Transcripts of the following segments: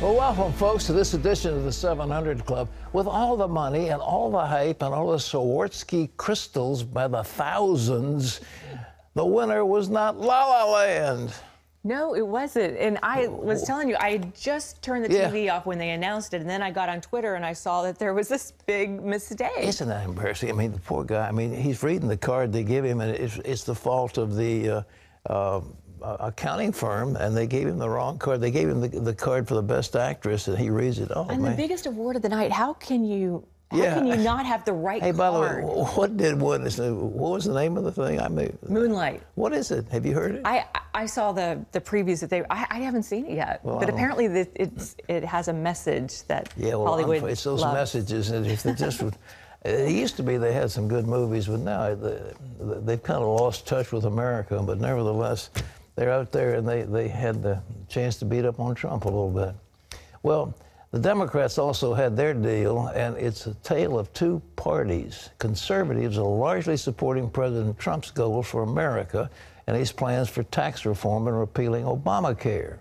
Well, welcome, folks, to this edition of the 700 Club. With all the money and all the hype and all the Swarovski crystals by the thousands, the winner was not La La Land. No, it wasn't. And I was telling you, I had just turned the TV off when they announced it, and then I got on Twitter and I saw that there was this big mistake. Isn't that embarrassing? I mean, the poor guy, I mean, he's reading the card they give him, and it's the fault of the accounting firm, and they gave him the wrong card. They gave him the card for the best actress, and he reads it. Oh, and man. The biggest award of the night, how can you not have the right card? Hey, by the way, what was the name of the thing? Moonlight. What is it? Have you heard it? I saw the previews that I haven't seen it yet, well, but apparently it has a message that Hollywood it's those loves. messages. And if they just would, it used to be they had some good movies, but now they've kind of lost touch with America. But nevertheless, they're out there, and they had the chance to beat up on Trump a little bit. Well, the Democrats also had their deal, and it's a tale of two parties. Conservatives are largely supporting President Trump's goals for America and his plans for tax reform and repealing Obamacare.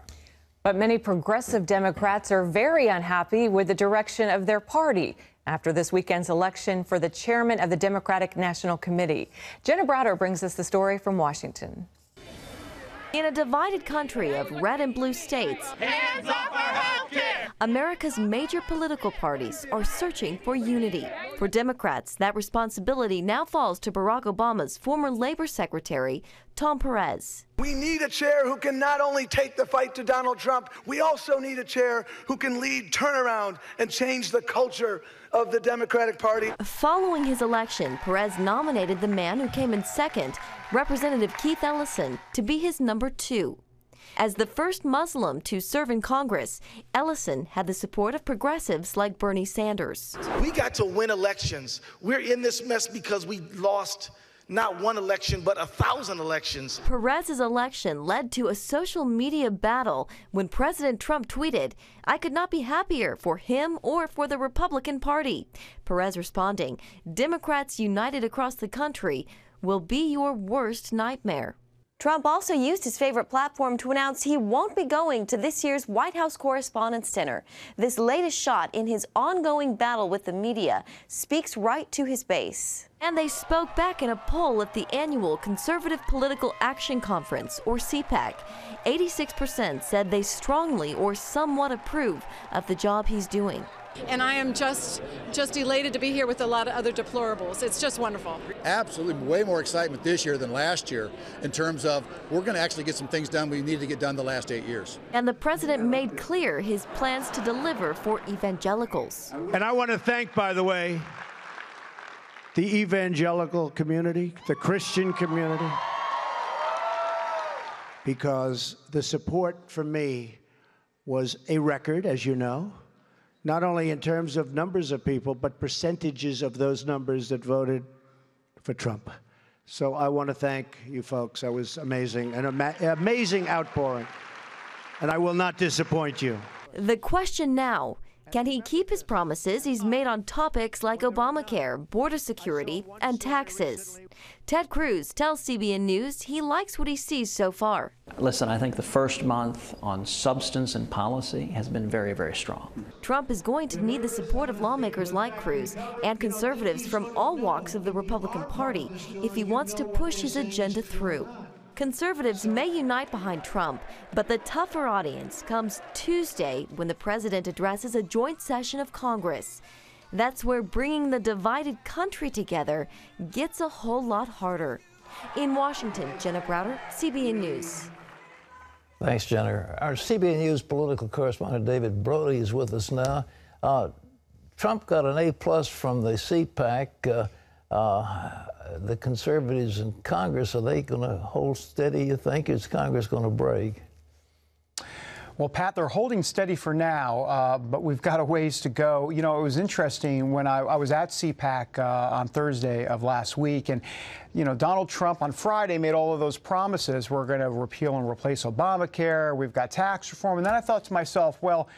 But many progressive Democrats are very unhappy with the direction of their party after this weekend's election for the chairman of the Democratic National Committee. Jenna Browder brings us the story from Washington. In a divided country of red and blue states, hands off our health care! America's major political parties are searching for unity. For Democrats, that responsibility now falls to Barack Obama's former labor secretary, Tom Perez. We need a chair who can not only take the fight to Donald Trump, we also need a chair who can lead turnaround and change the culture of the Democratic Party. Following his election, Perez nominated the man who came in second, Representative Keith Ellison, to be his number 2. As the first Muslim to serve in Congress, Ellison had the support of progressives like Bernie Sanders. We got to win elections. We're in this mess because we lost not one election, but 1,000 elections. Perez's election led to a social media battle when President Trump tweeted, "I could not be happier for him or for the Republican Party." Perez responding, "Democrats united across the country will be your worst nightmare." Trump also used his favorite platform to announce he won't be going to this year's White House Correspondents' Dinner. This latest shot in his ongoing battle with the media speaks right to his base. And they spoke back in a poll at the annual Conservative Political Action Conference, or CPAC. 86% said they strongly or somewhat approve of the job he's doing. And I am just elated to be here with a lot of other deplorables. It's just wonderful. Absolutely, way more excitement this year than last year in terms of we're going to actually get some things done we needed to get done the last 8 years. And the president made clear his plans to deliver for evangelicals. And I want to thank, by the way, the evangelical community, the Christian community, because the support for me was a record, as you know. Not only in terms of numbers of people, but percentages of those numbers that voted for Trump. So I want to thank you folks. That was amazing, an amazing outpouring. And I will not disappoint you. The question now, can he keep his promises he's made on topics like Obamacare, border security, and taxes? Ted Cruz tells CBN News he likes what he sees so far. Listen, I think the first month on substance and policy has been very, very strong. Trump is going to need the support of lawmakers like Cruz and conservatives from all walks of the Republican Party if he wants to push his agenda through. Conservatives may unite behind Trump, but the tougher audience comes Tuesday when the president addresses a joint session of Congress. That's where bringing the divided country together gets a whole lot harder. In Washington, Jenna Browder, CBN News. Thanks, Jenna. Our CBN News political correspondent David Brody is with us now. Trump got an A+ from the CPAC. The conservatives in Congress, are they going to hold steady, you think? Is Congress going to break? Well, Pat, they're holding steady for now, but we've got a ways to go. You know, it was interesting when I was at CPAC on Thursday of last week, and, you know, Donald Trump on Friday made all of those promises. We're going to repeal and replace Obamacare. We've got tax reform. And then I thought to myself, well,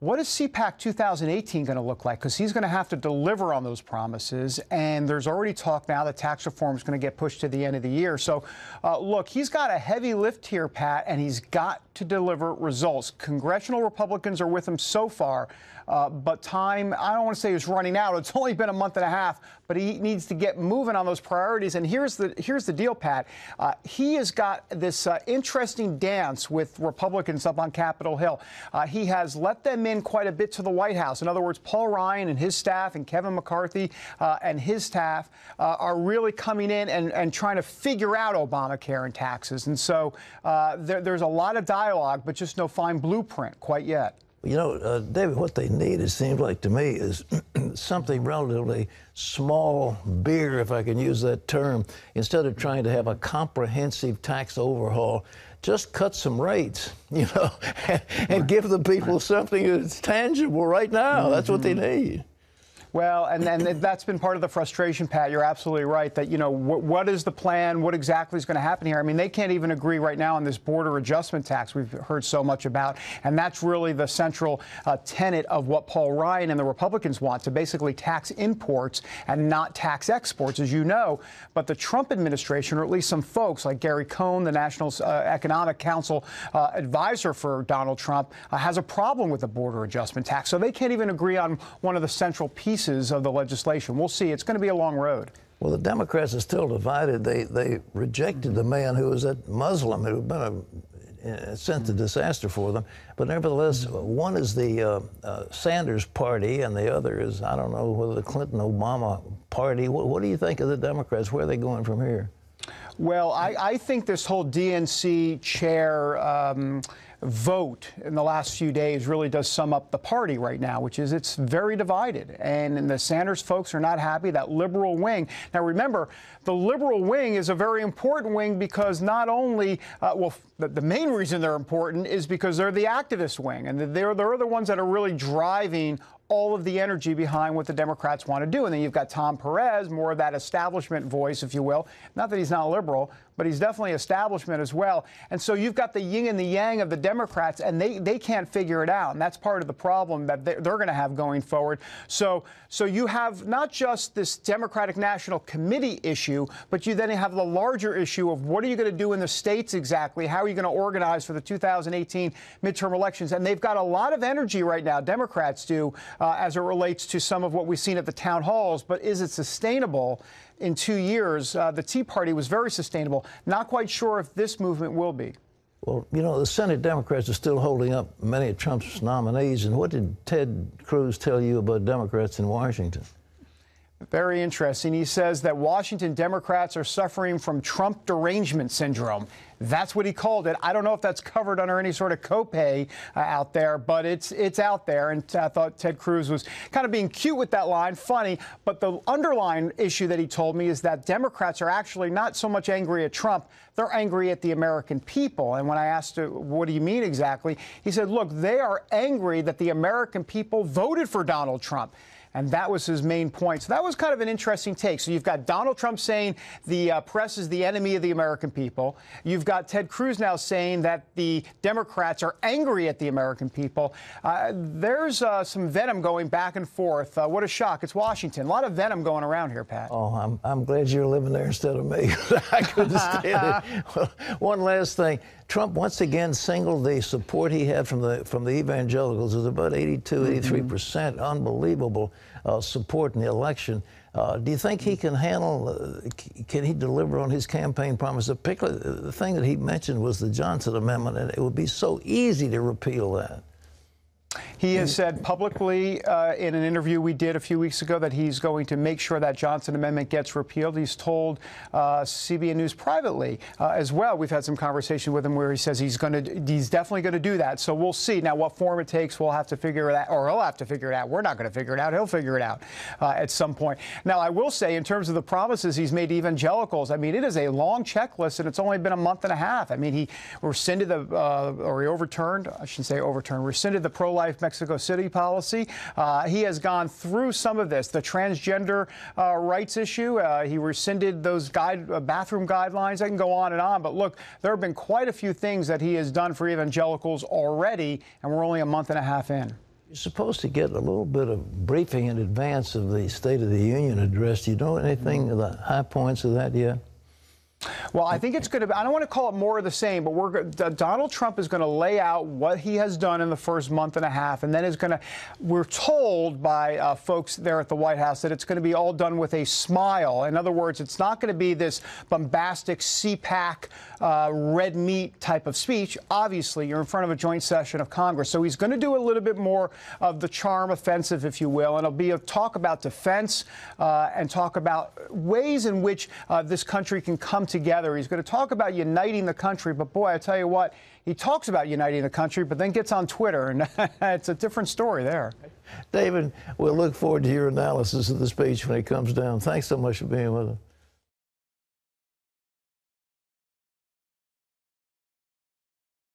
what is CPAC 2018 going to look like? Because he's going to have to deliver on those promises. And there's already talk now that tax reform is going to get pushed to the end of the year. So, look, he's got a heavy lift here, Pat, and he's got to deliver results. Congressional Republicans are with him so far, but time, I don't want to say is running out. It's only been a month and a half, but he needs to get moving on those priorities. And here's the deal, Pat. He has got this interesting dance with Republicans up on Capitol Hill. He has let them in quite a bit to the White House. In other words, Paul Ryan and his staff and Kevin McCarthy and his staff are really coming in and trying to figure out Obamacare and taxes. And so there's a lot of dialogue, but just no fine blueprint quite yet. You know, David, what they need, it seems like to me, is something relatively small beer, if I can use that term, instead of trying to have a comprehensive tax overhaul. Just cut some rates, you know, and give the people something that's tangible right now. That's what they need. Well, and that's been part of the frustration, Pat. You're absolutely right that, you know, what is the plan? What exactly is going to happen here? I mean, they can't even agree right now on this border adjustment tax we've heard so much about. And that's really the central tenet of what Paul Ryan and the Republicans want, to basically tax imports and not tax exports, as you know. But the Trump administration, or at least some folks like Gary Cohn, the National Economic Council advisor for Donald Trump, has a problem with the border adjustment tax. So they can't even agree on one of the central pieces of the legislation. We'll see. It's going to be a long road. Well, the Democrats are still divided. They rejected the man who was that Muslim who had been in a sense a disaster for them. But nevertheless, one is the Sanders party and the other is, I don't know, whether the Clinton-Obama party. What do you think of the Democrats? Where are they going from here? Well, I think this whole DNC chair vote in the last few days really does sum up the party right now, which is it's very divided. And the Sanders folks are not happy, that liberal wing. Now, remember, the liberal wing is a very important wing because not only, the main reason they're important is because they're the activist wing. And they're the ones that are really driving all of the energy behind what the Democrats want to do. And then you've got Tom Perez, more of that establishment voice, if you will. Not that he's not liberal, but he's definitely establishment as well. And so you've got the yin and the yang of the Democrats, and they can't figure it out. And that's part of the problem that they're going to have going forward. So you have not just this Democratic National Committee issue, but you then have the larger issue of what are you going to do in the states exactly? How are you going to organize for the 2018 midterm elections? And they've got a lot of energy right now, Democrats do, as it relates to some of what we've seen at the town halls. But is it sustainable? In 2 years, the Tea Party was very sustainable. Not quite sure if this movement will be. Well, you know, the Senate Democrats are still holding up many of Trump's nominees. And what did Ted Cruz tell you about Democrats in Washington? Very interesting. He says that Washington Democrats are suffering from Trump derangement syndrome. That's what he called it. I don't know if that's covered under any sort of copay out there, but it's out there. And I thought Ted Cruz was kind of being cute with that line, funny. But the underlying issue that he told me is that Democrats are actually not so much angry at Trump. They're angry at the American people. And when I asked him, what do you mean exactly? He said, look, they are angry that the American people voted for Donald Trump. And that was his main point. So that was kind of an interesting take. So you've got Donald Trump saying the press is the enemy of the American people. You've got Ted Cruz now saying that the Democrats are angry at the American people. There's some venom going back and forth. What a shock. It's Washington. A lot of venom going around here, Pat. Oh, I'm glad you're living there instead of me. I couldn't stand it. Well, one last thing. Trump once again singled the support he had from the evangelicals. It was about 83%. Unbelievable support in the election. Do you think he can handle, can he deliver on his campaign promise? Particularly, the thing that he mentioned was the Johnson Amendment, and it would be so easy to repeal that. He has said publicly in an interview we did a few weeks ago that he's going to make sure that Johnson Amendment gets repealed. He's told CBN News privately as well. We've had some conversation with him where he says he's definitely going to do that. So we'll see. Now, what form it takes, we'll have to figure it out, or he'll have to figure it out. We're not going to figure it out. He'll figure it out at some point. Now, I will say, in terms of the promises he's made to evangelicals, I mean, it is a long checklist, and it's only been a month and a half. I mean, he rescinded or he overturned, I shouldn't say overturned, rescinded the pro-life Mexico City policy. He has gone through some of this, the transgender rights issue. He rescinded those bathroom guidelines. I can go on and on. But look, there have been quite a few things that he has done for evangelicals already, and we're only a month and a half in. You're supposed to get a little bit of briefing in advance of the State of the Union address. Do you know anything of the high points of that yet? Well, I think it's going to be, I don't want to call it more of the same, but Donald Trump is going to lay out what he has done in the first month and a half, and then is going to, we're told by folks there at the White House that it's going to be all done with a smile. In other words, it's not going to be this bombastic CPAC red meat type of speech. Obviously, you're in front of a joint session of Congress, so he's going to do a little bit more of the charm offensive, if you will, and it'll be a talk about defense and talk about ways in which this country can come together. He's going to talk about uniting the country, but boy, I tell you what, he talks about uniting the country, but then gets on Twitter, and it's a different story there. David, we'll look forward to your analysis of the speech when it comes down. Thanks so much for being with us.